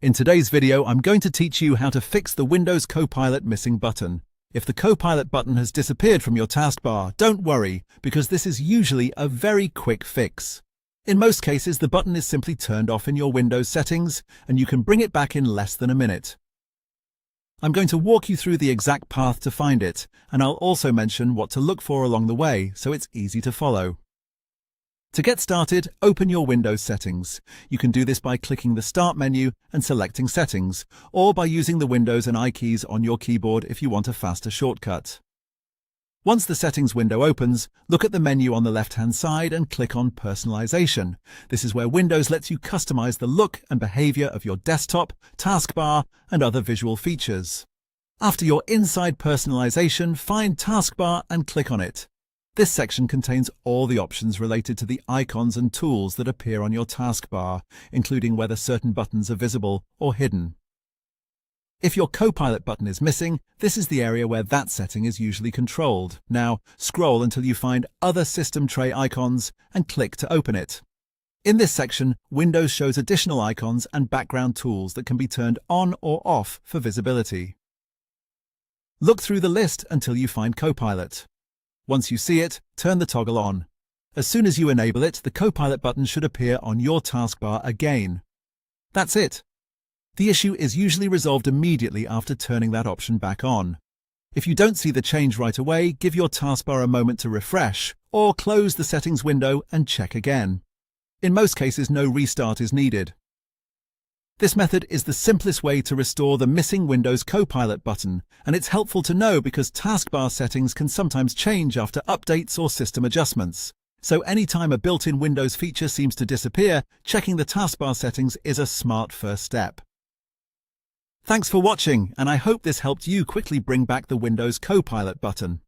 In today's video, I'm going to teach you how to fix the Windows Copilot missing button. If the Copilot button has disappeared from your taskbar, don't worry, because this is usually a very quick fix. In most cases, the button is simply turned off in your Windows settings, and you can bring it back in less than a minute. I'm going to walk you through the exact path to find it, and I'll also mention what to look for along the way so it's easy to follow. To get started, open your Windows settings. You can do this by clicking the Start menu and selecting Settings, or by using the Windows and I keys on your keyboard if you want a faster shortcut. Once the Settings window opens, look at the menu on the left-hand side and click on Personalization. This is where Windows lets you customize the look and behavior of your desktop, taskbar, and other visual features. After you're inside Personalization, find Taskbar and click on it. This section contains all the options related to the icons and tools that appear on your taskbar, including whether certain buttons are visible or hidden. If your Copilot button is missing, this is the area where that setting is usually controlled. Now, scroll until you find Other System Tray icons and click to open it. In this section, Windows shows additional icons and background tools that can be turned on or off for visibility. Look through the list until you find Copilot. Once you see it, turn the toggle on. As soon as you enable it, the Copilot button should appear on your taskbar again. That's it. The issue is usually resolved immediately after turning that option back on. If you don't see the change right away, give your taskbar a moment to refresh, or close the settings window and check again. In most cases, no restart is needed. This method is the simplest way to restore the missing Windows Copilot button, and it's helpful to know because taskbar settings can sometimes change after updates or system adjustments. So anytime a built-in Windows feature seems to disappear, checking the taskbar settings is a smart first step. Thanks for watching, and I hope this helped you quickly bring back the Windows Copilot button.